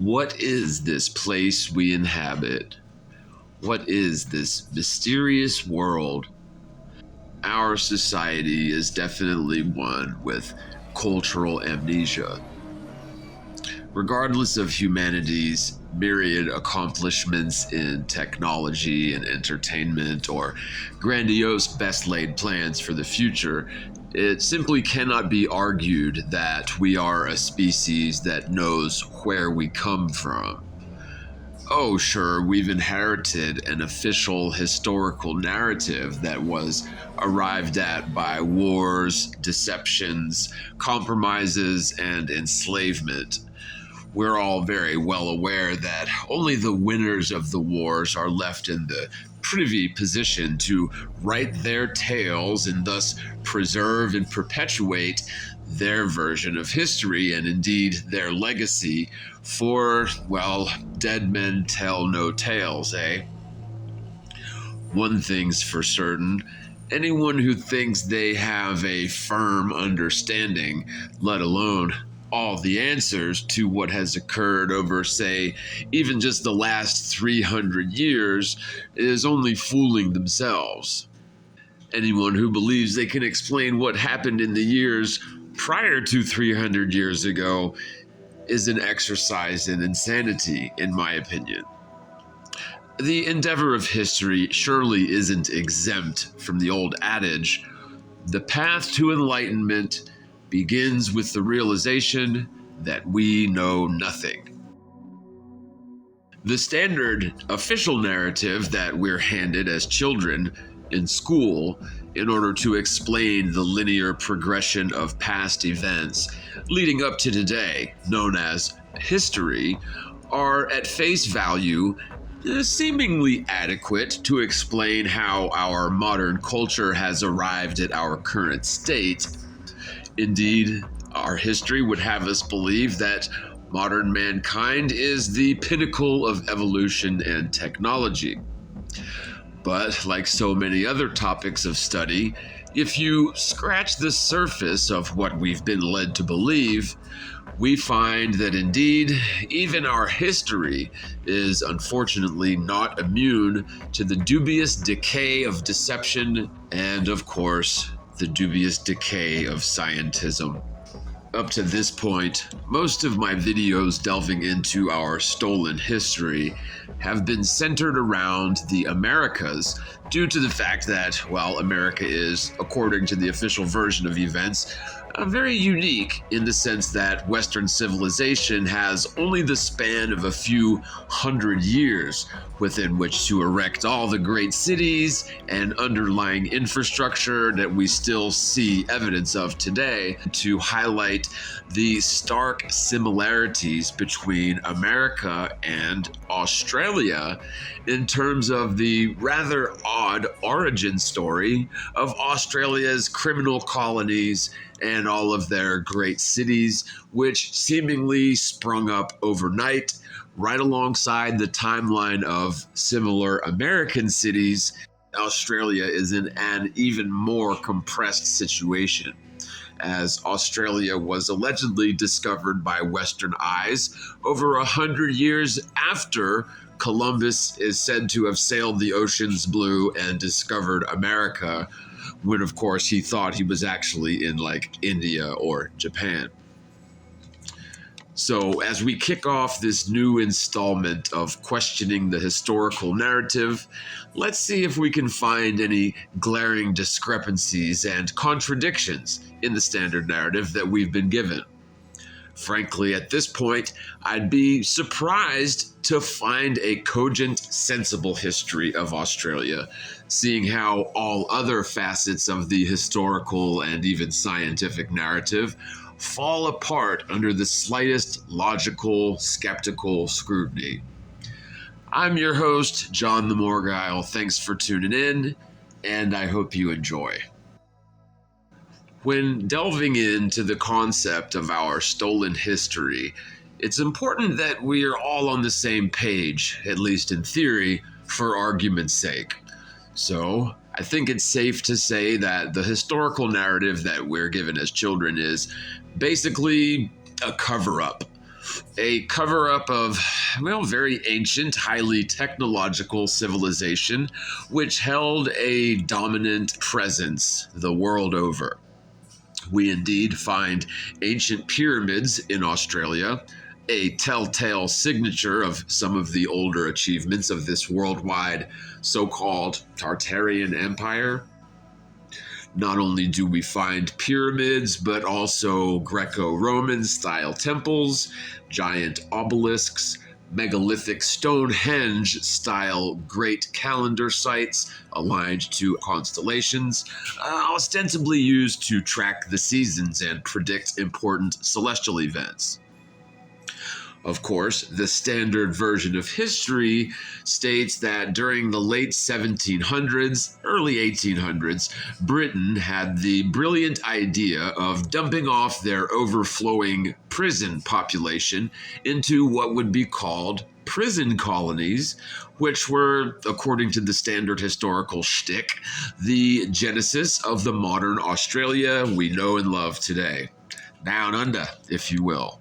What is this place we inhabit? What is this mysterious world? Our society is definitely one with cultural amnesia. Regardless of humanity's myriad accomplishments in technology and entertainment or grandiose best laid plans for the future, it simply cannot be argued that we are a species that knows where we come from. Oh, sure, we've inherited an official historical narrative that was arrived at by wars, deceptions, compromises, and enslavement. We're all very well aware that only the winners of the wars are left in the privy position to write their tales and thus preserve and perpetuate their version of history and indeed their legacy, for, well, dead men tell no tales, eh? One thing's for certain: anyone who thinks they have a firm understanding, let alone all the answers to what has occurred over, say, even just the last 300 years, is only fooling themselves. Anyone who believes they can explain what happened in the years prior to 300 years ago is an exercise in insanity, in my opinion. The endeavor of history surely isn't exempt from the old adage, the path to enlightenment begins with the realization that we know nothing. The standard official narrative that we're handed as children in school in order to explain the linear progression of past events leading up to today, known as history, are at face value seemingly adequate to explain how our modern culture has arrived at our current state. Indeed, our history would have us believe that modern mankind is the pinnacle of evolution and technology. But like so many other topics of study, if you scratch the surface of what we've been led to believe, we find that indeed, even our history is unfortunately not immune to the dubious decay of deception and, of course, the dubious decay of scientism. Up to this point, most of my videos delving into our stolen history have been centered around the Americas due to the fact that, while America is, according to the official version of events, very unique in the sense that Western civilization has only the span of a few hundred years within which to erect all the great cities and underlying infrastructure that we still see evidence of today, to highlight the stark similarities between America and Australia in terms of the rather odd origin story of Australia's criminal colonies and all of their great cities, which seemingly sprung up overnight, right alongside the timeline of similar American cities. Australia is in an even more compressed situation, as Australia was allegedly discovered by Western eyes over 100 years after Columbus is said to have sailed the oceans blue and discovered America, when of course he thought he was actually in like India or Japan. So as we kick off this new installment of questioning the historical narrative, let's see if we can find any glaring discrepancies and contradictions in the standard narrative that we've been given. Frankly, at this point, I'd be surprised to find a cogent, sensible history of Australia, seeing how all other facets of the historical and even scientific narrative fall apart under the slightest logical, skeptical scrutiny. I'm your host, John the Morgile. Thanks for tuning in, and I hope you enjoy. When delving into the concept of our stolen history, it's important that we are all on the same page, at least in theory, for argument's sake. So, I think it's safe to say that the historical narrative that we're given as children is basically a cover-up. A cover-up of, well, very ancient, highly technological civilization, which held a dominant presence the world over. We indeed find ancient pyramids in Australia, a telltale signature of some of the older achievements of this worldwide so-called Tartarian Empire. Not only do we find pyramids, but also Greco-Roman style temples, giant obelisks, megalithic Stonehenge style great calendar sites aligned to constellations, ostensibly used to track the seasons and predict important celestial events. Of course, the standard version of history states that during the late 1700s, early 1800s, Britain had the brilliant idea of dumping off their overflowing prison population into what would be called prison colonies, which were, according to the standard historical shtick, the genesis of the modern Australia we know and love today. Down under, if you will.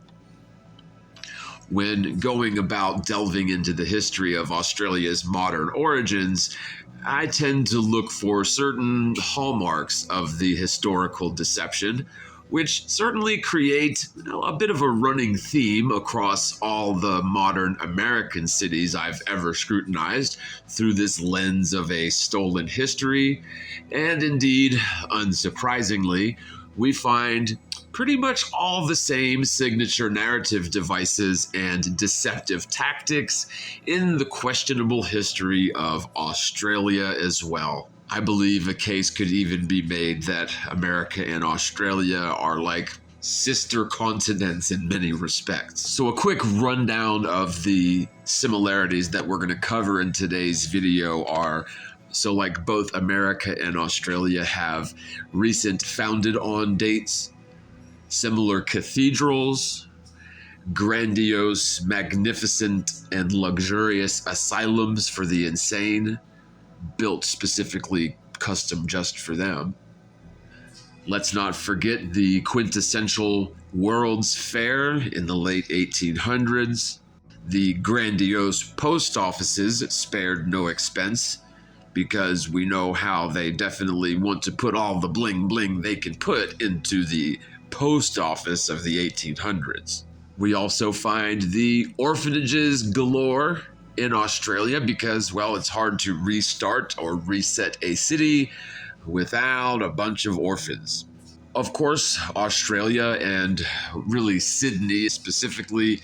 When going about delving into the history of Australia's modern origins, I tend to look for certain hallmarks of the historical deception, which certainly create a bit of a running theme across all the modern American cities I've ever scrutinized through this lens of a stolen history. And indeed, unsurprisingly, we find pretty much all the same signature narrative devices and deceptive tactics in the questionable history of Australia as well. I believe a case could even be made that America and Australia are like sister continents in many respects. So a quick rundown of the similarities that we're going to cover in today's video are, so like both America and Australia have recent founded on dates, similar cathedrals, grandiose, magnificent, and luxurious asylums for the insane, built specifically custom just for them. Let's not forget the quintessential World's Fair in the late 1800s. The grandiose post offices spared no expense, because we know how they definitely want to put all the bling bling they can put into the post office of the 1800s. We also find the orphanages galore in Australia because, well, it's hard to restart or reset a city without a bunch of orphans. Of course, Australia, and really Sydney specifically,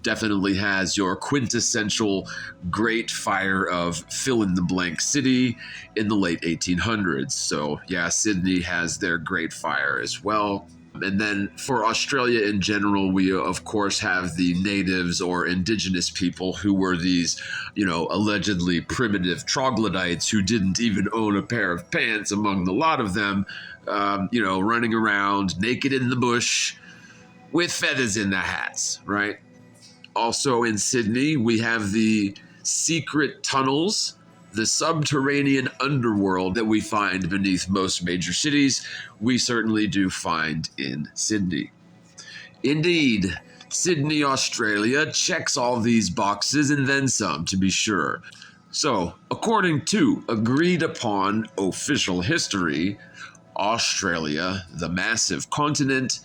definitely has your quintessential great fire of fill-in-the-blank city in the late 1800s. So yeah, Sydney has their great fire as well. And then for Australia in general, we of course have the natives or indigenous people who were these, allegedly primitive troglodytes who didn't even own a pair of pants among the lot of them, running around naked in the bush with feathers in their hats, right? Also in Sydney, we have the secret tunnels, the subterranean underworld that we find beneath most major cities. We certainly do find in Sydney. Indeed, Sydney, Australia checks all these boxes and then some, to be sure. So, according to agreed upon official history, Australia, the massive continent,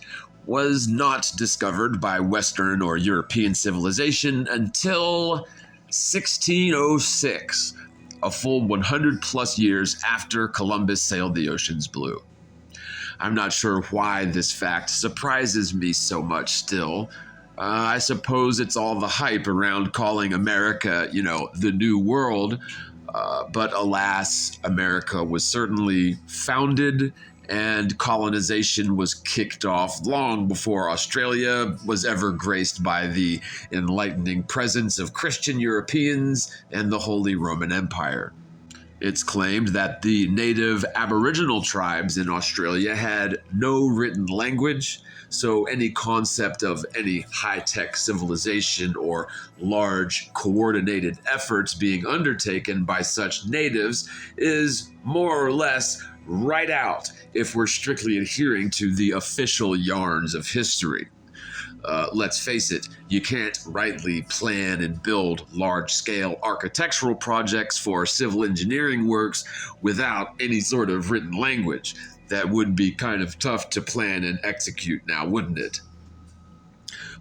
was not discovered by Western or European civilization until 1606, a full 100 plus years after Columbus sailed the oceans blue. I'm not sure why this fact surprises me so much still. I suppose it's all the hype around calling America, the New World. But alas, America was certainly founded and colonization was kicked off long before Australia was ever graced by the enlightening presence of Christian Europeans and the Holy Roman Empire. It's claimed that the native Aboriginal tribes in Australia had no written language, so any concept of any high-tech civilization or large coordinated efforts being undertaken by such natives is more or less right out if we're strictly adhering to the official yarns of history. Let's face it, you can't rightly plan and build large-scale architectural projects for civil engineering works without any sort of written language. That would be kind of tough to plan and execute now, wouldn't it?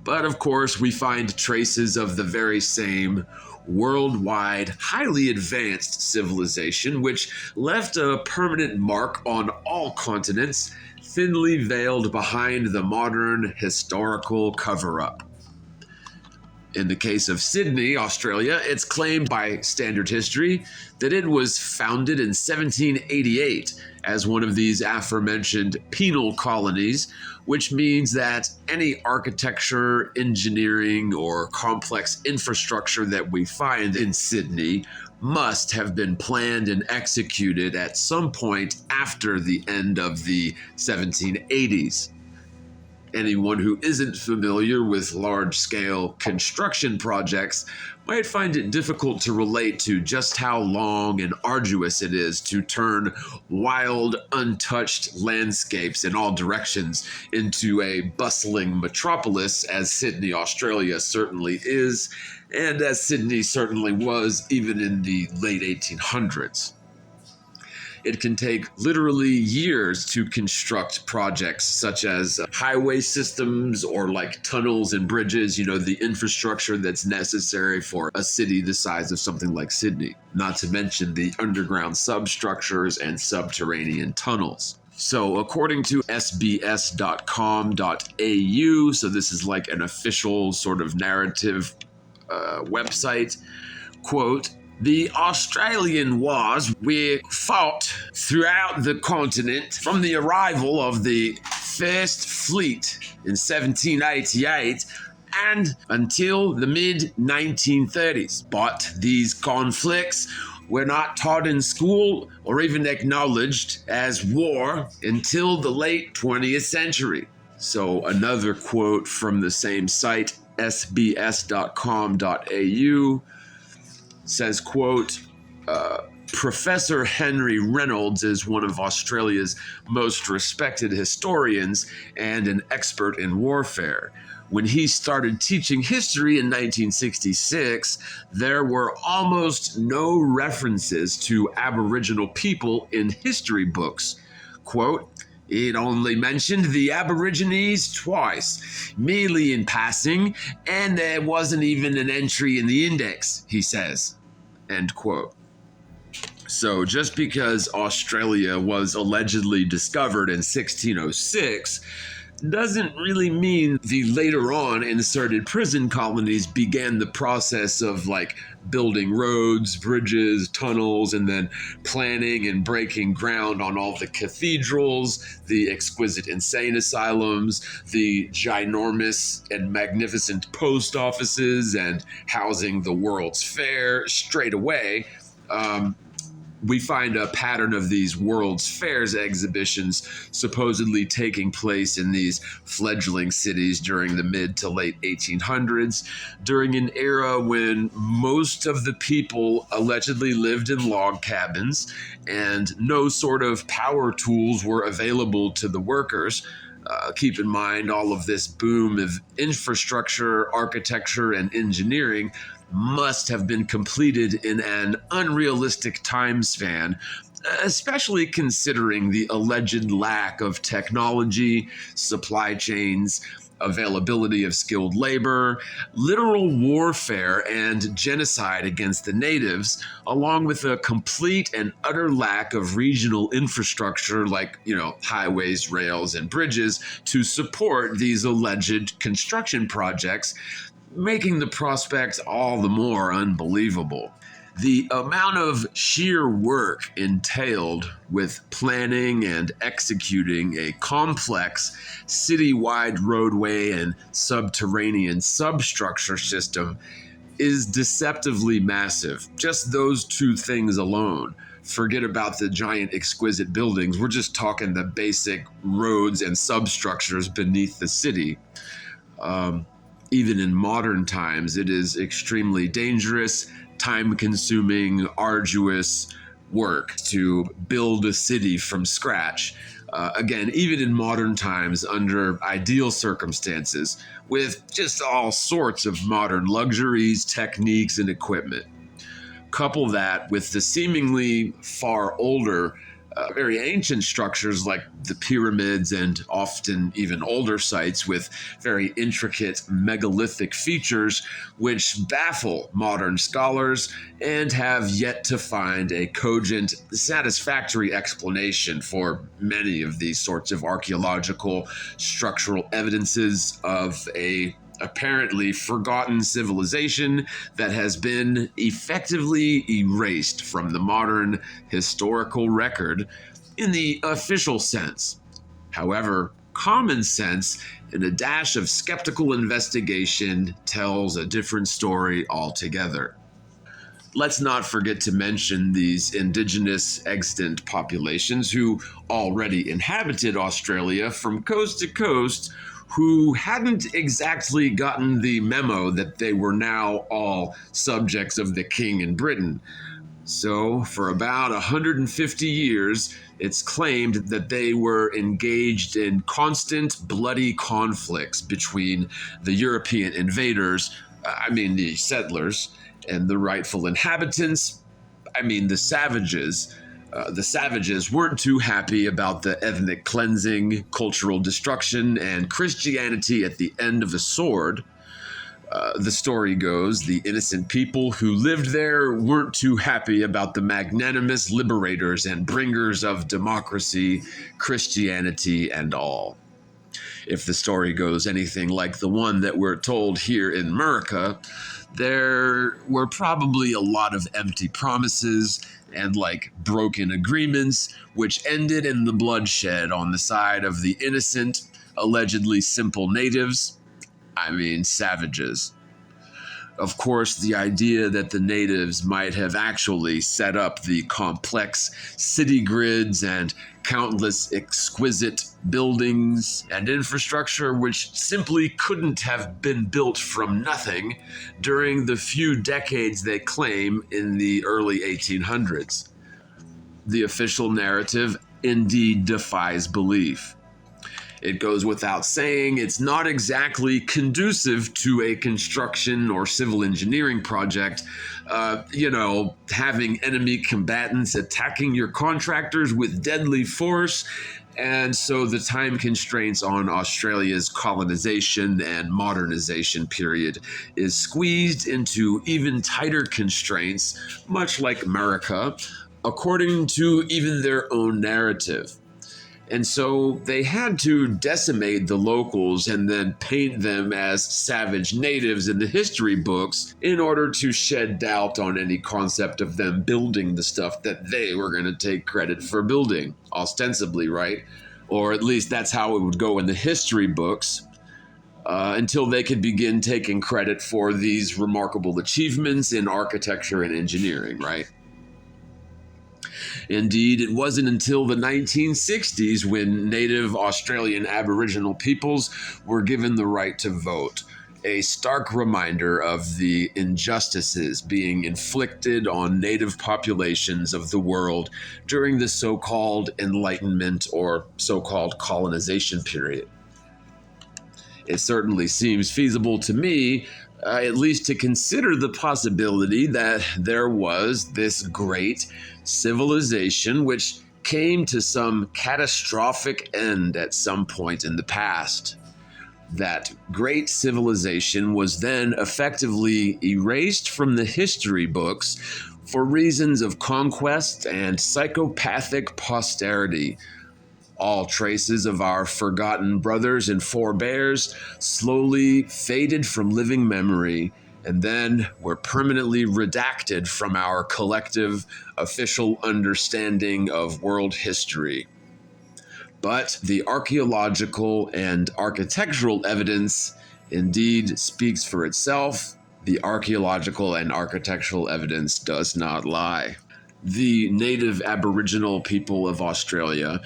But of course, we find traces of the very same worldwide, highly advanced civilization, which left a permanent mark on all continents, thinly veiled behind the modern historical cover-up. In the case of Sydney, Australia, it's claimed by standard history that it was founded in 1788 as one of these aforementioned penal colonies, which means that any architecture, engineering, or complex infrastructure that we find in Sydney must have been planned and executed at some point after the end of the 1780s. Anyone who isn't familiar with large-scale construction projects might find it difficult to relate to just how long and arduous it is to turn wild, untouched landscapes in all directions into a bustling metropolis, as Sydney, Australia certainly is, and as Sydney certainly was even in the late 1800s. It can take literally years to construct projects such as highway systems or like tunnels and bridges, the infrastructure that's necessary for a city the size of something like Sydney, not to mention the underground substructures and subterranean tunnels. So according to sbs.com.au, so this is like an official sort of narrative website, quote, "The Australian wars were fought throughout the continent from the arrival of the First Fleet in 1788 and until the mid-1930s. But these conflicts were not taught in school or even acknowledged as war until the late 20th century." So another quote from the same site, sbs.com.au, says, quote, "Professor Henry Reynolds is one of Australia's most respected historians and an expert in warfare. When he started teaching history in 1966, there were almost no references to Aboriginal people in history books. Quote, it only mentioned the Aborigines twice, merely in passing, and there wasn't even an entry in the index, he says." End quote. So just because Australia was allegedly discovered in 1606 doesn't really mean the later on inserted prison colonies began the process of building roads, bridges, tunnels, and then planning and breaking ground on all the cathedrals, the exquisite insane asylums, the ginormous and magnificent post offices, and housing the World's Fair straight away. We find a pattern of these World's Fairs exhibitions supposedly taking place in these fledgling cities during the mid to late 1800s, during an era when most of the people allegedly lived in log cabins and no sort of power tools were available to the workers. Keep in mind, all of this boom of infrastructure, architecture, and engineering must have been completed in an unrealistic time span, especially considering the alleged lack of technology, supply chains, availability of skilled labor, literal warfare, and genocide against the natives, along with a complete and utter lack of regional infrastructure like, highways, rails, and bridges to support these alleged construction projects, making the prospect all the more unbelievable. The amount of sheer work entailed with planning and executing a complex citywide roadway and subterranean substructure system is deceptively massive. Just those two things alone. Forget about the giant exquisite buildings. We're just talking the basic roads and substructures beneath the city. Even in modern times, it is extremely dangerous, time-consuming, arduous work to build a city from scratch. Again, even in modern times, under ideal circumstances, with just all sorts of modern luxuries, techniques, and equipment. Couple that with the seemingly far older, very ancient structures like the pyramids and often even older sites with very intricate megalithic features, which baffle modern scholars and have yet to find a cogent, satisfactory explanation for many of these sorts of archaeological structural evidences of a apparently forgotten civilization that has been effectively erased from the modern historical record in the official sense. However, common sense and a dash of skeptical investigation tells a different story altogether. Let's not forget to mention these indigenous extant populations who already inhabited Australia from coast to coast, who hadn't exactly gotten the memo that they were now all subjects of the king in Britain. So, for about 150 years, it's claimed that they were engaged in constant bloody conflicts between the European invaders, the settlers, and the rightful inhabitants, the savages. The savages weren't too happy about the ethnic cleansing, cultural destruction, and Christianity at the end of the sword. The story goes the innocent people who lived there weren't too happy about the magnanimous liberators and bringers of democracy, Christianity, and all. If the story goes anything like the one that we're told here in America, there were probably a lot of empty promises and broken agreements, which ended in the bloodshed on the side of the innocent, allegedly simple natives, savages. Of course, the idea that the natives might have actually set up the complex city grids and countless exquisite buildings and infrastructure which simply couldn't have been built from nothing during the few decades they claim in the early 1800s. The official narrative indeed defies belief. It goes without saying it's not exactly conducive to a construction or civil engineering project, having enemy combatants attacking your contractors with deadly force. And so the time constraints on Australia's colonization and modernization period is squeezed into even tighter constraints, much like America, according to even their own narrative. And so they had to decimate the locals and then paint them as savage natives in the history books in order to shed doubt on any concept of them building the stuff that they were going to take credit for building, ostensibly, right? Or at least that's how it would go in the history books, until they could begin taking credit for these remarkable achievements in architecture and engineering, right? Indeed, it wasn't until the 1960s when native Australian Aboriginal peoples were given the right to vote, a stark reminder of the injustices being inflicted on native populations of the world during the so-called Enlightenment or so-called colonization period. It certainly seems feasible to me, at least to consider the possibility that there was this great civilization which came to some catastrophic end at some point in the past. That great civilization was then effectively erased from the history books for reasons of conquest and psychopathic posterity. All traces of our forgotten brothers and forebears slowly faded from living memory and then were permanently redacted from our collective official understanding of world history. But the archaeological and architectural evidence indeed speaks for itself. The archaeological and architectural evidence does not lie. The native Aboriginal people of Australia,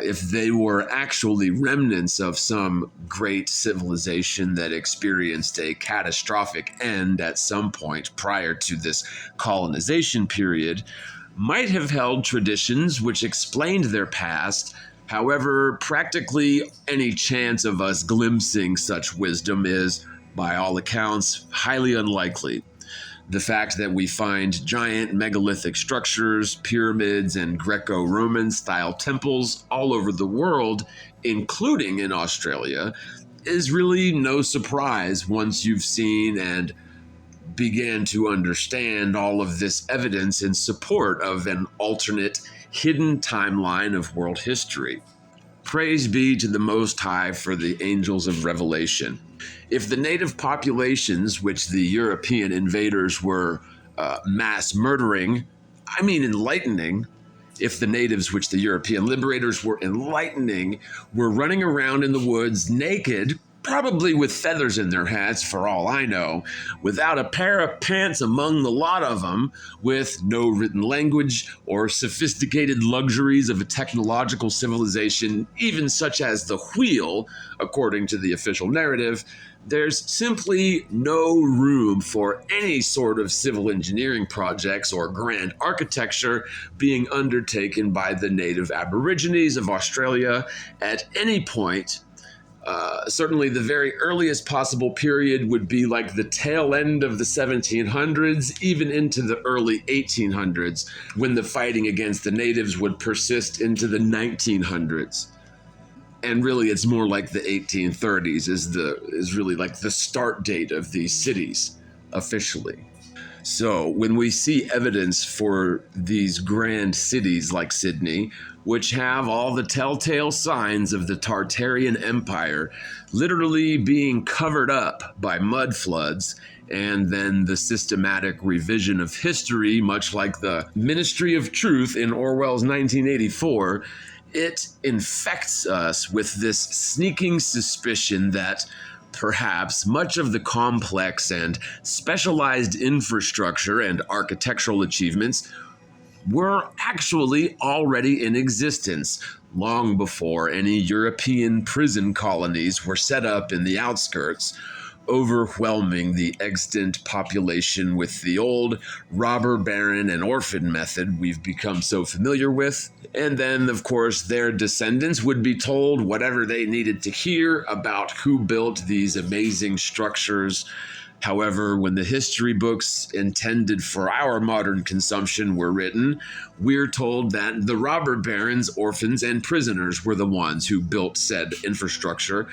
if they were actually remnants of some great civilization that experienced a catastrophic end at some point prior to this colonization period, might have held traditions which explained their past However, practically any chance of us glimpsing such wisdom is, by all accounts, highly unlikely. The fact that we find giant megalithic structures, pyramids, and Greco-Roman style temples all over the world, including in Australia, is really no surprise once you've seen and began to understand all of this evidence in support of an alternate, hidden timeline of world history. Praise be to the Most High for the angels of revelation. If the native populations, which the European invaders were mass murdering, enlightening, if the natives, which the European liberators were enlightening, were running around in the woods naked, probably with feathers in their hats for all I know, without a pair of pants among the lot of them, with no written language or sophisticated luxuries of a technological civilization, even such as the wheel, according to the official narrative, there's simply no room for any sort of civil engineering projects or grand architecture being undertaken by the native Aborigines of Australia at any point. Certainly the very earliest possible period would be like the tail end of the 1700s, even into the early 1800s, when the fighting against the natives would persist into the 1900s. And really it's more like the 1830s is really like the start date of these cities officially. So when we see evidence for these grand cities like Sydney, which have all the telltale signs of the Tartarian Empire literally being covered up by mud floods, and then the systematic revision of history, much like the Ministry of Truth in Orwell's 1984, it infects us with this sneaking suspicion that perhaps much of the complex and specialized infrastructure and architectural achievements were actually already in existence long before any European prison colonies were set up in the outskirts, overwhelming the extant population with the old robber baron and orphan method we've become so familiar with. And then, of course, their descendants would be told whatever they needed to hear about who built these amazing structures. However, when the history books intended for our modern consumption were written, we're told that the robber barons, orphans, and prisoners were the ones who built said infrastructure,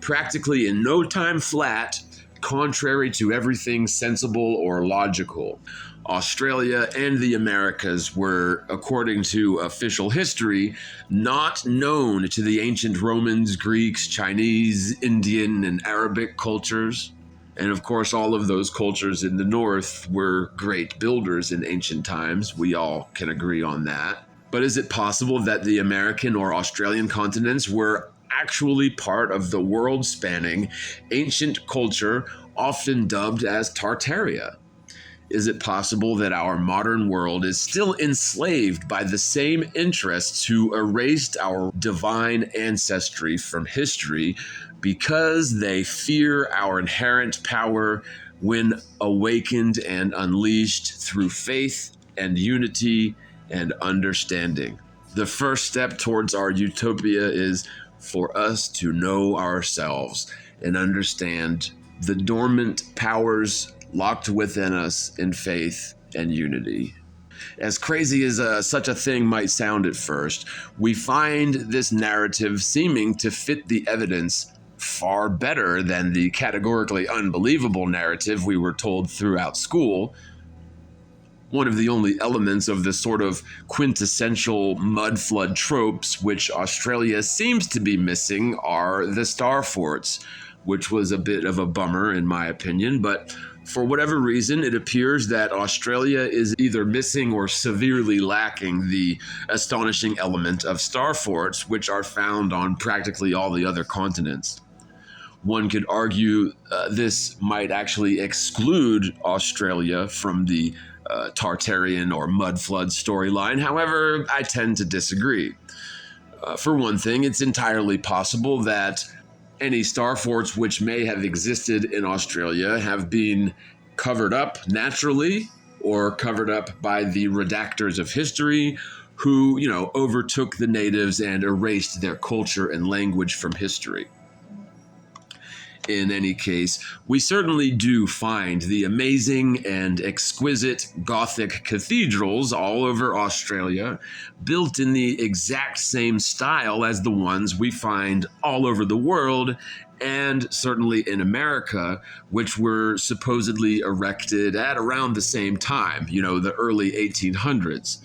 practically in no time flat, contrary to everything sensible or logical. Australia and the Americas were, according to official history, not known to the ancient Romans, Greeks, Chinese, Indian, and Arabic cultures. And of course, all of those cultures in the north were great builders in ancient times. We all can agree on that. But is it possible that the American or Australian continents were actually part of the world-spanning ancient culture often dubbed as Tartaria? Is it possible that our modern world is still enslaved by the same interests who erased our divine ancestry from history because they fear our inherent power when awakened and unleashed through faith and unity and understanding? The first step towards our utopia is for us to know ourselves and understand the dormant powers locked within us in faith and unity. As crazy as such a thing might sound at first, we find this narrative seeming to fit the evidence far better than the categorically unbelievable narrative we were told throughout school. One of the only elements of the sort of quintessential MudFlood tropes which Australia seems to be missing are the star forts, which was a bit of a bummer in my opinion, but for whatever reason, it appears that Australia is either missing or severely lacking the astonishing element of star forts, which are found on practically all the other continents. One could argue this might actually exclude Australia from the Tartarian or MudFlood storyline. However, I tend to disagree. For one thing, it's entirely possible that any star forts which may have existed in Australia have been covered up naturally or covered up by the redactors of history who, overtook the natives and erased their culture and language from history. In any case, we certainly do find the amazing and exquisite Gothic cathedrals all over Australia, built in the exact same style as the ones we find all over the world, and certainly in America, which were supposedly erected at around the same time, the early 1800s.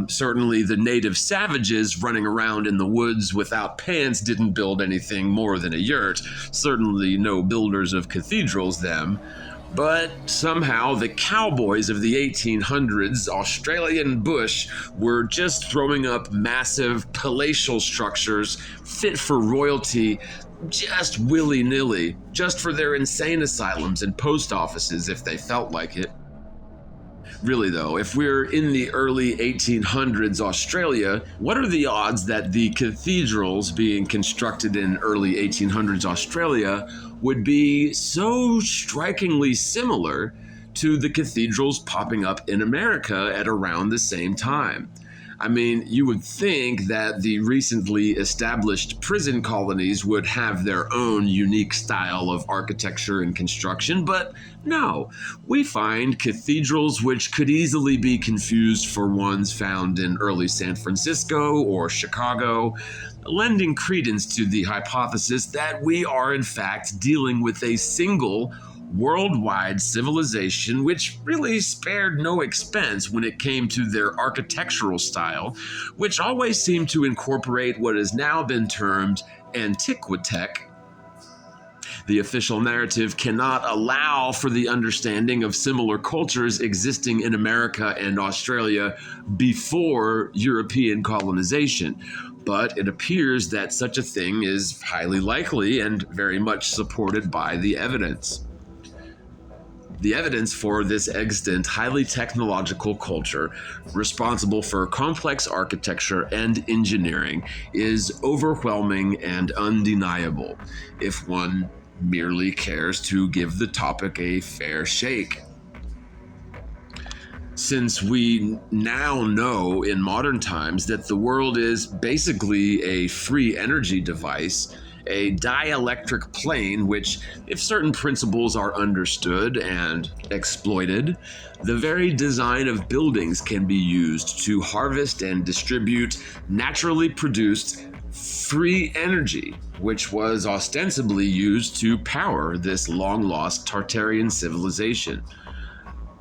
Certainly the native savages running around in the woods without pants didn't build anything more than a yurt. Certainly no builders of cathedrals them. But somehow the cowboys of the 1800s Australian bush were just throwing up massive palatial structures fit for royalty just willy-nilly, just for their insane asylums and post offices if they felt like it. Really though, if we're in the early 1800s Australia, what are the odds that the cathedrals being constructed in early 1800s Australia would be so strikingly similar to the cathedrals popping up in America at around the same time? I mean, you would think that the recently established prison colonies would have their own unique style of architecture and construction, but no. We find cathedrals which could easily be confused for ones found in early San Francisco or Chicago, lending credence to the hypothesis that we are in fact dealing with a single worldwide civilization which really spared no expense when it came to their architectural style, which always seemed to incorporate what has now been termed Antiquitech. The official narrative cannot allow for the understanding of similar cultures existing in America and Australia before European colonization, but it appears that such a thing is highly likely and very much supported by the evidence. The evidence for this extant, highly technological culture, responsible for complex architecture and engineering, is overwhelming and undeniable, if one merely cares to give the topic a fair shake. Since we now know in modern times that the world is basically a free energy device, a dielectric plane which, if certain principles are understood and exploited, the very design of buildings can be used to harvest and distribute naturally produced free energy, which was ostensibly used to power this long-lost Tartarian civilization.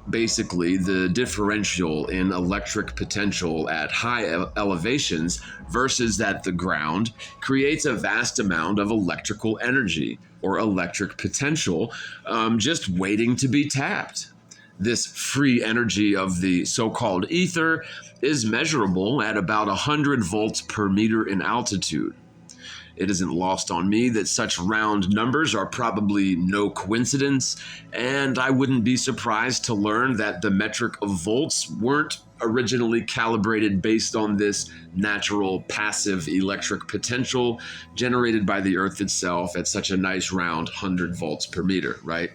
Basically, the differential in electric potential at high elevations versus at the ground creates a vast amount of electrical energy or electric potential just waiting to be tapped. This free energy of the so-called ether is measurable at about 100 volts per meter in altitude. It isn't lost on me that such round numbers are probably no coincidence, and I wouldn't be surprised to learn that the metric of volts weren't originally calibrated based on this natural passive electric potential generated by the Earth itself at such a nice round 100 volts per meter, right?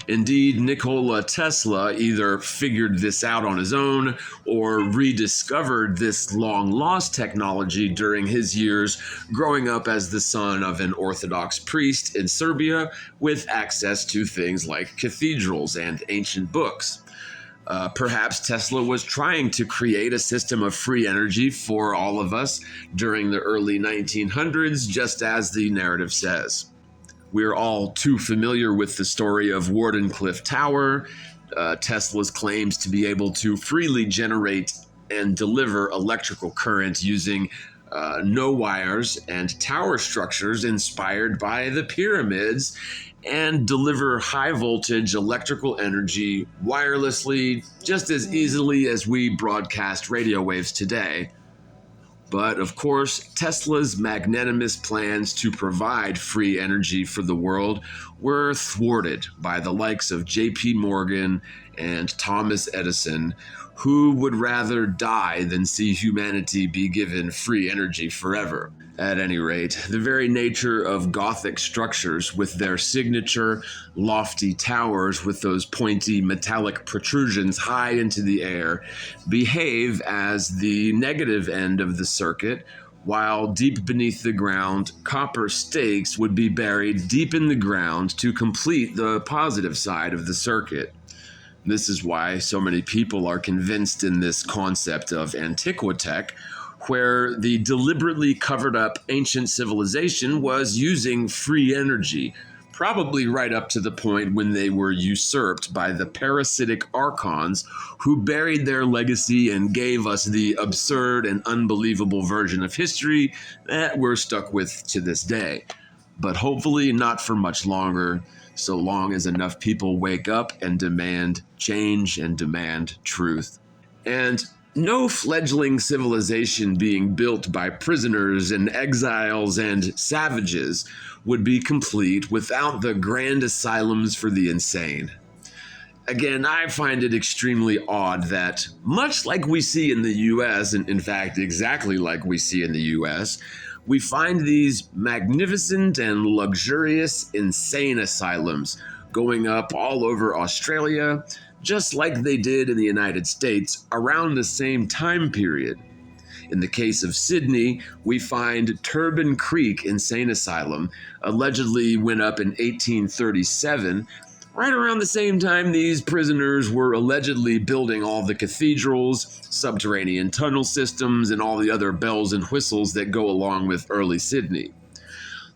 Indeed, Nikola Tesla either figured this out on his own or rediscovered this long-lost technology during his years growing up as the son of an Orthodox priest in Serbia with access to things like cathedrals and ancient books. Perhaps Tesla was trying to create a system of free energy for all of us during the early 1900s, just as the narrative says. We're all too familiar with the story of Wardenclyffe Tower, Tesla's claims to be able to freely generate and deliver electrical current using no wires and tower structures inspired by the pyramids, and deliver high voltage electrical energy wirelessly just as easily as we broadcast radio waves today. But of course, Tesla's magnanimous plans to provide free energy for the world were thwarted by the likes of J.P. Morgan and Thomas Edison, who would rather die than see humanity be given free energy forever. At any rate, the very nature of Gothic structures, with their signature lofty towers with those pointy metallic protrusions high into the air, behave as the negative end of the circuit, while deep beneath the ground, copper stakes would be buried deep in the ground to complete the positive side of the circuit. This is why so many people are convinced in this concept of Antiquitech, where the deliberately covered up ancient civilization was using free energy, probably right up to the point when they were usurped by the parasitic archons who buried their legacy and gave us the absurd and unbelievable version of history that we're stuck with to this day. But hopefully not for much longer, so long as enough people wake up and demand change and demand truth. And no fledgling civilization being built by prisoners and exiles and savages would be complete without the grand asylums for the insane. Again, I find it extremely odd that, much like we see in the US, and in fact exactly like we see in the US, we find these magnificent and luxurious insane asylums going up all over Australia, just like they did in the United States around the same time period. In the case of Sydney, we find Turban Creek Insane Asylum allegedly went up in 1837, right around the same time these prisoners were allegedly building all the cathedrals, subterranean tunnel systems, and all the other bells and whistles that go along with early Sydney.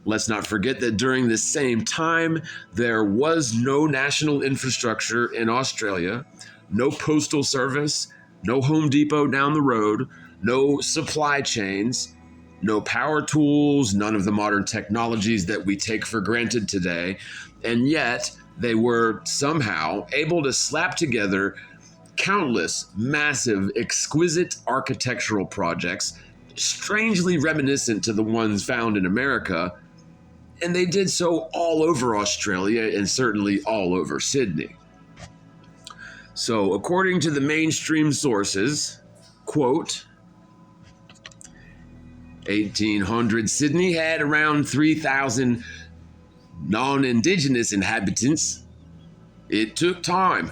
Let's not forget that during this same time, there was no national infrastructure in Australia, no postal service, no Home Depot down the road, no supply chains, no power tools, none of the modern technologies that we take for granted today, and yet they were somehow able to slap together countless massive, exquisite architectural projects, strangely reminiscent to the ones found in America, and they did so all over Australia and certainly all over Sydney. So, according to the mainstream sources, quote, 1800 Sydney had around 3,000 non-Indigenous inhabitants. It took time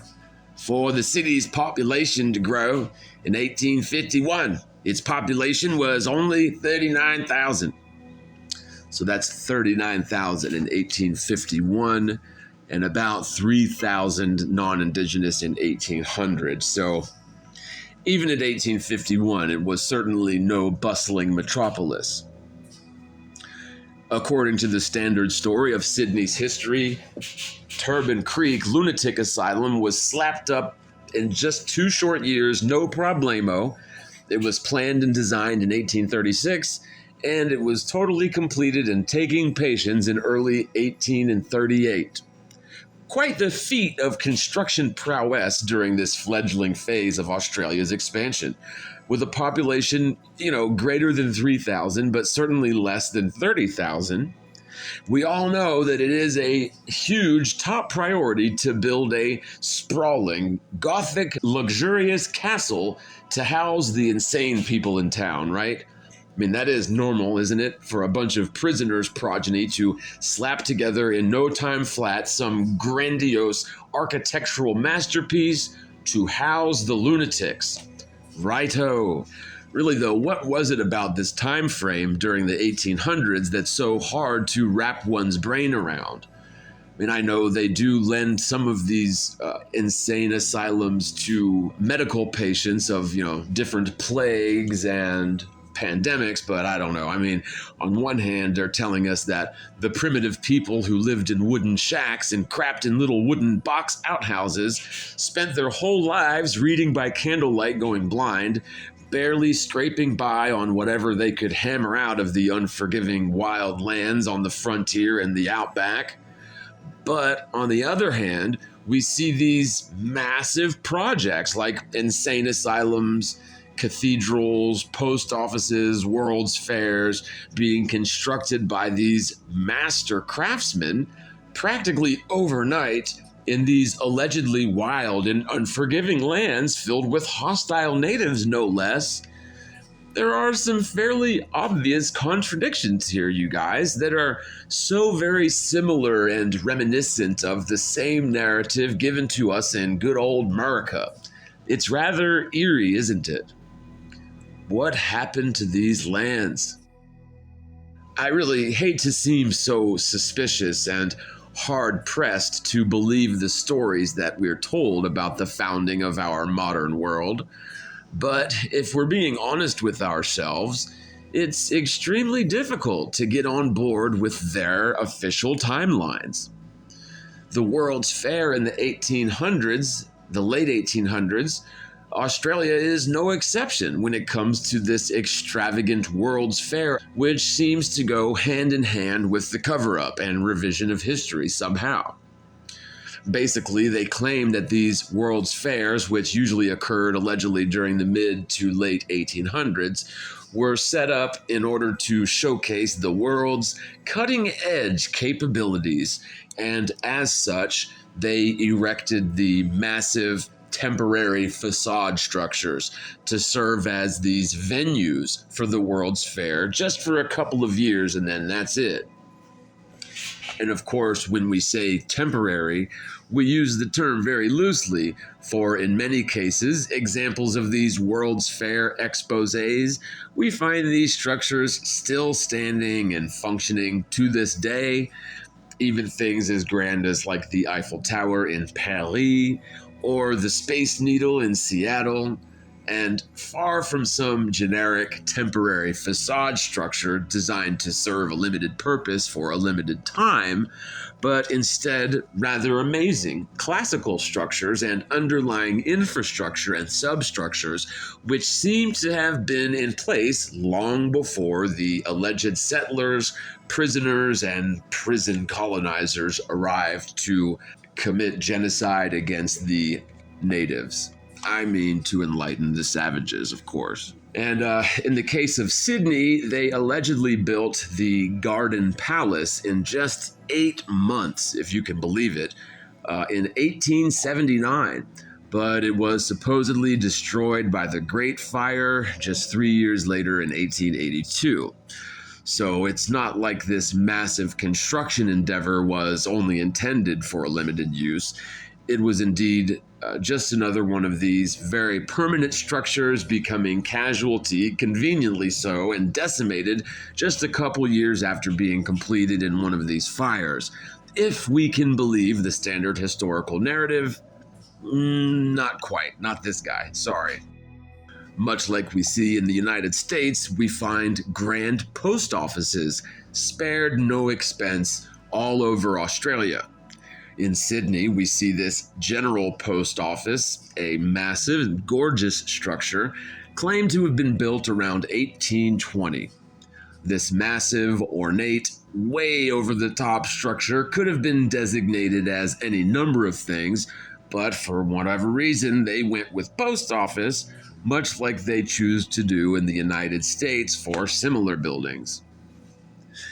for the city's population to grow. In 1851, its population was only 39,000. So that's 39,000 in 1851 and about 3,000 non-Indigenous in 1800. So even at 1851, it was certainly no bustling metropolis. According to the standard story of Sydney's history, Turban Creek Lunatic Asylum was slapped up in just 2 short years, no problemo. It was planned and designed in 1836, and it was totally completed and taking patients in early 1838. Quite the feat of construction prowess during this fledgling phase of Australia's expansion, with a population, greater than 3,000, but certainly less than 30,000. We all know that it is a huge top priority to build a sprawling, Gothic, luxurious castle to house the insane people in town, right? I mean, that is normal, isn't it? For a bunch of prisoners' progeny to slap together in no time flat some grandiose architectural masterpiece to house the lunatics. Righto. Really though, what was it about this time frame during the 1800s that's so hard to wrap one's brain around? I mean, I know they do lend some of these insane asylums to medical patients of, different plagues and pandemics, but I don't know. I mean, on one hand, they're telling us that the primitive people who lived in wooden shacks and crapped in little wooden box outhouses spent their whole lives reading by candlelight going blind, barely scraping by on whatever they could hammer out of the unforgiving wild lands on the frontier and the outback. But on the other hand, we see these massive projects like insane asylums, cathedrals, post offices, world's fairs being constructed by these master craftsmen practically overnight In these allegedly wild and unforgiving lands filled with hostile natives, no less, there are some fairly obvious contradictions here, you guys, that are so very similar and reminiscent of the same narrative given to us in good old America. It's rather eerie, isn't it? What happened to these lands? I really hate to seem so suspicious and hard-pressed to believe the stories that we're told about the founding of our modern world. But if we're being honest with ourselves, it's extremely difficult to get on board with their official timelines. The World's Fair in the 1800s, the late 1800s, Australia is no exception when it comes to this extravagant World's Fair, which seems to go hand in hand with the cover-up and revision of history somehow. Basically, they claim that these World's Fairs, which usually occurred allegedly during the mid to late 1800s, were set up in order to showcase the world's cutting-edge capabilities, and as such, they erected the massive temporary facade structures to serve as these venues for the World's Fair just for a couple of years, and then that's it. And of course, when we say temporary, we use the term very loosely, for in many cases, examples of these World's Fair exposés, we find these structures still standing and functioning to this day. Even things as grand as like the Eiffel Tower in Paris, or the Space Needle in Seattle, and far from some generic temporary facade structure designed to serve a limited purpose for a limited time, but instead rather amazing classical structures and underlying infrastructure and substructures which seem to have been in place long before the alleged settlers, prisoners, and prison colonizers arrived to commit genocide against the natives. I mean, to enlighten the savages, of course. And in the case of Sydney, they allegedly built the Garden Palace in just 8 months, if you can believe it, in 1879. But it was supposedly destroyed by the Great Fire just 3 years later in 1882. So it's not like this massive construction endeavor was only intended for a limited use. It was indeed just another one of these very permanent structures becoming casualty, conveniently so, and decimated just a couple years after being completed in one of these fires. If we can believe the standard historical narrative, not quite, not this guy, sorry. Much like we see in the United States, we find grand post offices, spared no expense, all over Australia. In Sydney, we see this General Post Office, a massive, gorgeous structure, claimed to have been built around 1820. This massive, ornate, way over-the-top structure could have been designated as any number of things, but for whatever reason, they went with post office, much like they choose to do in the United States for similar buildings.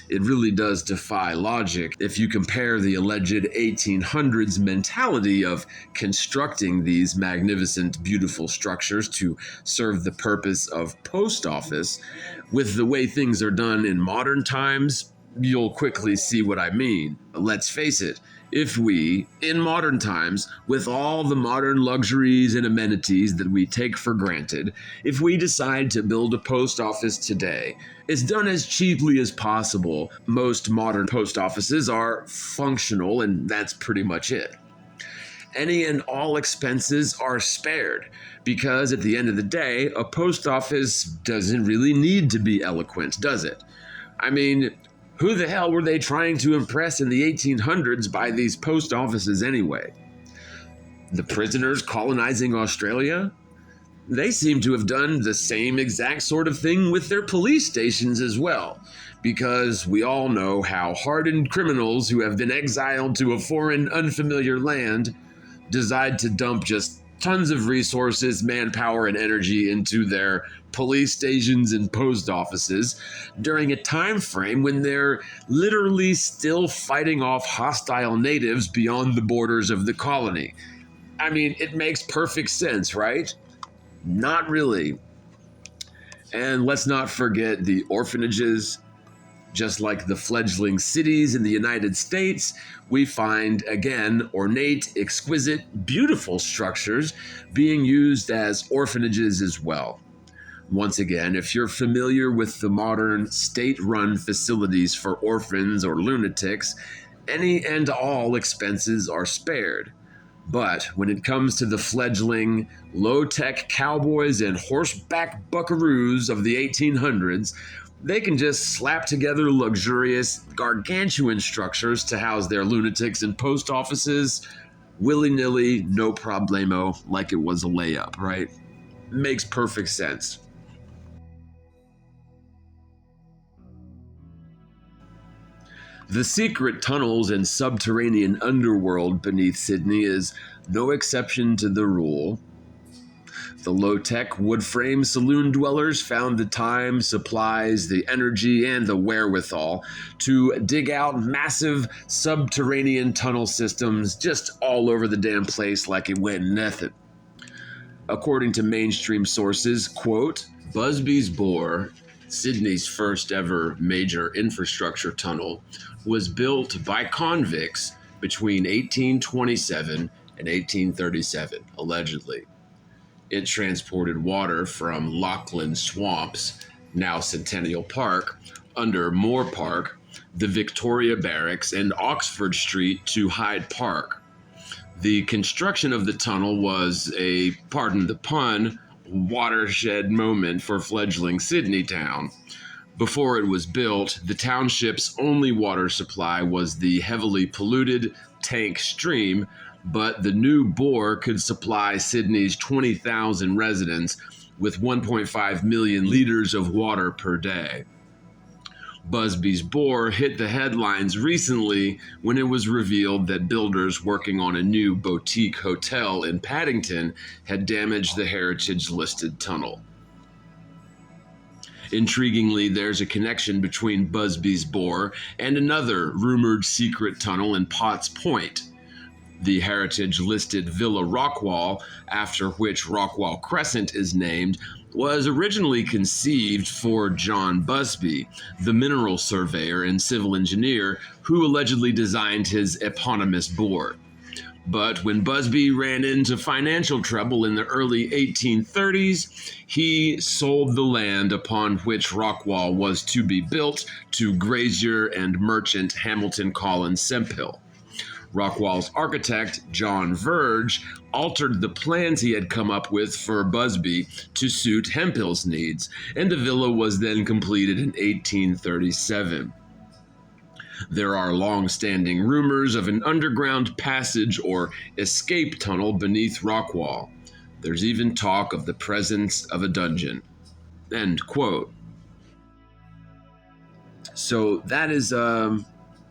It really does defy logic if you compare the alleged 1800s mentality of constructing these magnificent, beautiful structures to serve the purpose of post office with the way things are done in modern times. You'll quickly see what I mean. Let's face it, if we, in modern times, with all the modern luxuries and amenities that we take for granted, if we decide to build a post office today, it's done as cheaply as possible. Most modern post offices are functional, and that's pretty much it. Any and all expenses are spared, because at the end of the day, a post office doesn't really need to be eloquent, does it? I mean, who the hell were they trying to impress in the 1800s by these post offices anyway? The prisoners colonizing Australia? They seem to have done the same exact sort of thing with their police stations as well, because we all know how hardened criminals who have been exiled to a foreign, unfamiliar land decide to dump just tons of resources, manpower, and energy into their police stations and post offices during a time frame when they're literally still fighting off hostile natives beyond the borders of the colony. I mean, it makes perfect sense, right? Not really. And let's not forget the orphanages. Just like the fledgling cities in the United States, we find, again, ornate, exquisite, beautiful structures being used as orphanages as well. Once again, if you're familiar with the modern state-run facilities for orphans or lunatics, any and all expenses are spared. But when it comes to the fledgling, low-tech cowboys and horseback buckaroos of the 1800s, they can just slap together luxurious, gargantuan structures to house their lunatics in post offices, willy-nilly, no problemo, like it was a layup, right? Makes perfect sense. The secret tunnels and subterranean underworld beneath Sydney is no exception to the rule. The low-tech wood-frame saloon dwellers found the time, supplies, the energy, and the wherewithal to dig out massive subterranean tunnel systems just all over the damn place like it went nothing. According to mainstream sources, quote, Busby's Bore, Sydney's first ever major infrastructure tunnel, was built by convicts between 1827 and 1837, allegedly. It transported water from Lachlan Swamps, now Centennial Park, under Moore Park, the Victoria Barracks, and Oxford Street to Hyde Park. The construction of the tunnel was a, pardon the pun, watershed moment for fledgling Sydney town. Before it was built, the township's only water supply was the heavily polluted Tank Stream, but the new bore could supply Sydney's 20,000 residents with 1.5 million liters of water per day. Busby's Bore hit the headlines recently when it was revealed that builders working on a new boutique hotel in Paddington had damaged the heritage-listed tunnel. Intriguingly, there's a connection between Busby's Bore and another rumored secret tunnel in Potts Point. The heritage-listed Villa Rockwall, after which Rockwall Crescent is named, was originally conceived for John Busby, the mineral surveyor and civil engineer who allegedly designed his eponymous bore. But when Busby ran into financial trouble in the early 1830s, he sold the land upon which Rockwall was to be built to grazier and merchant Hamilton Collins Sempill. Rockwall's architect, John Verge, altered the plans he had come up with for Busby to suit Hempill's needs, and the villa was then completed in 1837. There are long-standing rumors of an underground passage or escape tunnel beneath Rockwall. There's even talk of the presence of a dungeon. End quote. So that is an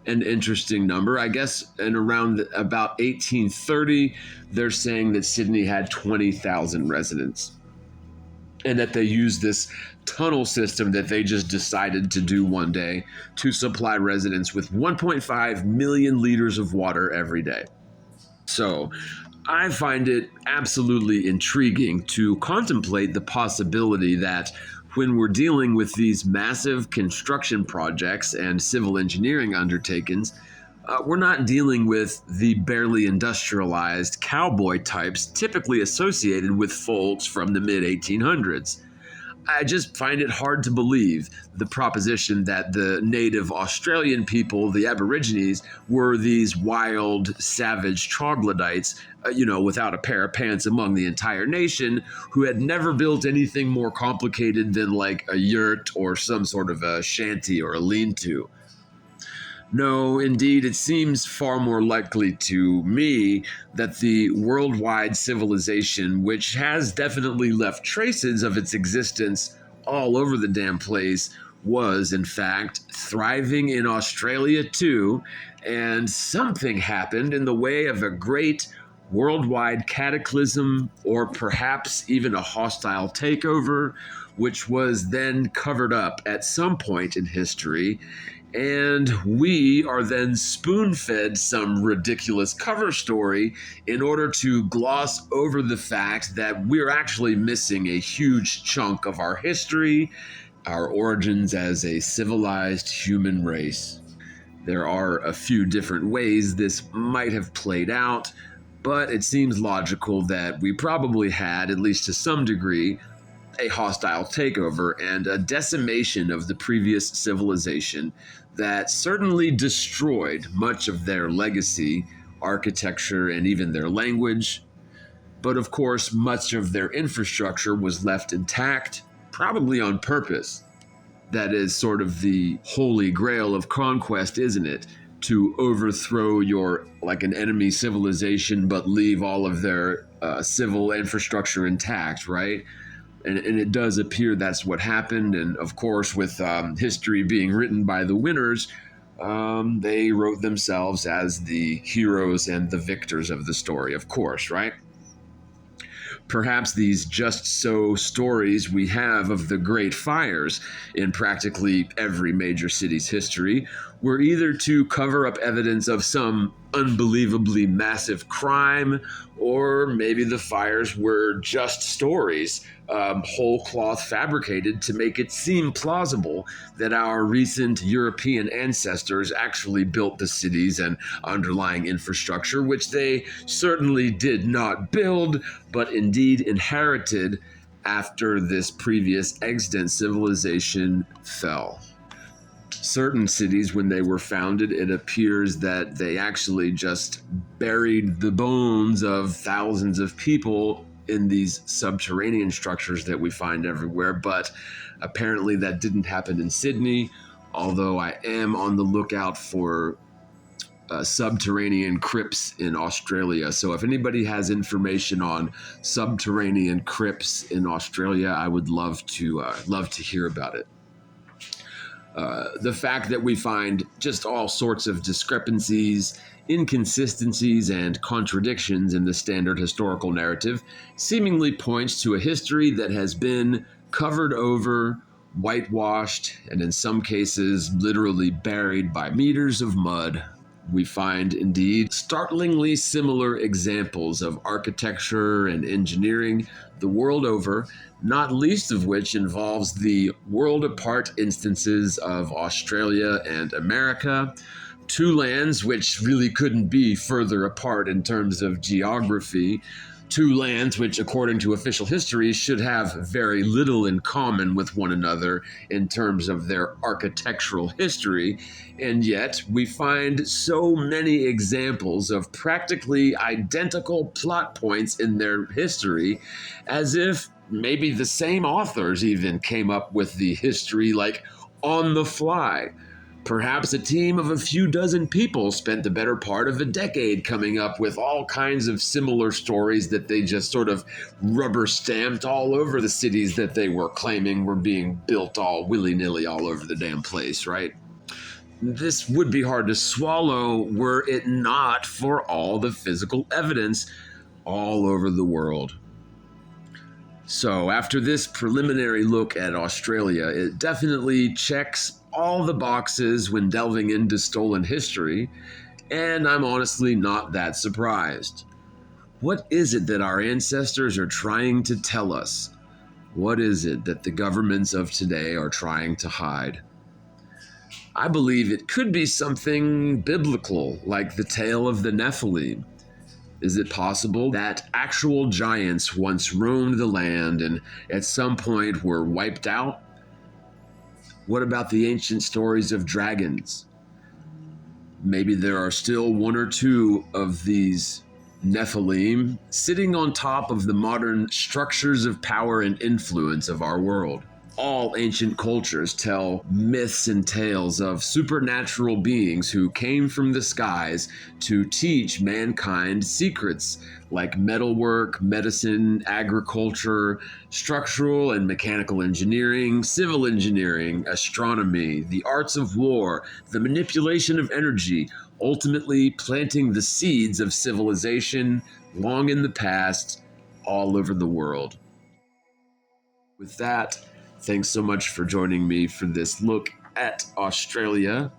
interesting number. I guess in around about 1830, they're saying that Sydney had 20,000 residents and that they used this tunnel system that they just decided to do one day to supply residents with 1.5 million liters of water every day. So I find it absolutely intriguing to contemplate the possibility that when we're dealing with these massive construction projects and civil engineering undertakings, we're not dealing with the barely industrialized cowboy types typically associated with folks from the mid-1800s. I just find it hard to believe the proposition that the native Australian people, the Aborigines, were these wild, savage troglodytes, without a pair of pants among the entire nation, who had never built anything more complicated than like a yurt or some sort of a shanty or a lean-to. No, indeed, it seems far more likely to me that the worldwide civilization, which has definitely left traces of its existence all over the damn place, was, in fact, thriving in Australia too, and something happened in the way of a great worldwide cataclysm, or perhaps even a hostile takeover, which was then covered up at some point in history. And we are then spoon-fed some ridiculous cover story in order to gloss over the fact that we're actually missing a huge chunk of our history, our origins as a civilized human race. There are a few different ways this might have played out, but it seems logical that we probably had, at least to some degree, a hostile takeover and a decimation of the previous civilization that certainly destroyed much of their legacy, architecture, and even their language. But of course, much of their infrastructure was left intact, probably on purpose. That is sort of the holy grail of conquest, isn't it? To overthrow an enemy civilization, but leave all of their civil infrastructure intact, right? And it does appear that's what happened. And of course, with history being written by the winners, they wrote themselves as the heroes and the victors of the story, of course, right? Perhaps these just so stories we have of the great fires in practically every major city's history were either to cover up evidence of some unbelievably massive crime, or maybe the fires were just stories, whole cloth fabricated to make it seem plausible that our recent European ancestors actually built the cities and underlying infrastructure, which they certainly did not build, but indeed inherited after this previous extant civilization fell. Certain cities, when they were founded, it appears that they actually just buried the bones of thousands of people in these subterranean structures that we find everywhere. But apparently that didn't happen in Sydney, although I am on the lookout for subterranean crypts in Australia. So if anybody has information on subterranean crypts in Australia, I would love to hear about it. The fact that we find just all sorts of discrepancies, inconsistencies, and contradictions in the standard historical narrative seemingly points to a history that has been covered over, whitewashed, and in some cases literally buried by meters of mud. We find, indeed, startlingly similar examples of architecture and engineering the world over, not least of which involves the world-apart instances of Australia and America, two lands which really couldn't be further apart in terms of geography, two lands which, according to official history, should have very little in common with one another in terms of their architectural history, and yet we find so many examples of practically identical plot points in their history, as if maybe the same authors even came up with the history on the fly. Perhaps a team of a few dozen people spent the better part of a decade coming up with all kinds of similar stories that they just sort of rubber stamped all over the cities that they were claiming were being built all willy-nilly all over the damn place, right? This would be hard to swallow were it not for all the physical evidence all over the world. So after this preliminary look at Australia, it definitely checks all the boxes when delving into stolen history, and I'm honestly not that surprised. What is it that our ancestors are trying to tell us? What is it that the governments of today are trying to hide? I believe it could be something biblical, like the tale of the Nephilim. Is it possible that actual giants once roamed the land and at some point were wiped out? What about the ancient stories of dragons? Maybe there are still one or two of these Nephilim sitting on top of the modern structures of power and influence of our world. All ancient cultures tell myths and tales of supernatural beings who came from the skies to teach mankind secrets like metalwork, medicine, agriculture, structural and mechanical engineering, civil engineering, astronomy, the arts of war, the manipulation of energy, ultimately planting the seeds of civilization, long in the past, all over the world. With that, thanks so much for joining me for this look at Australia.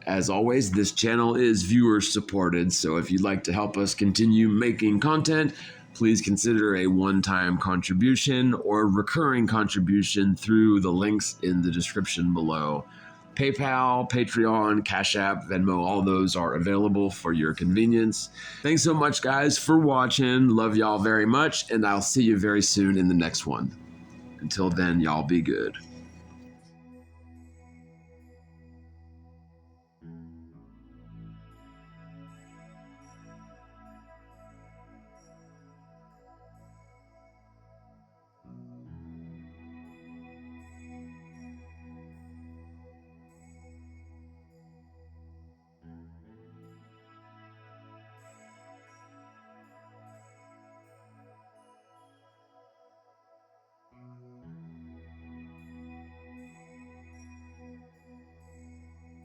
As always, this channel is viewer supported, so if you'd like to help us continue making content, please consider a one-time contribution or recurring contribution through the links in the description below. PayPal, Patreon, Cash App, Venmo, all those are available for your convenience. Thanks so much, guys, for watching. Love y'all very much, and I'll see you very soon in the next one. Until then, y'all be good.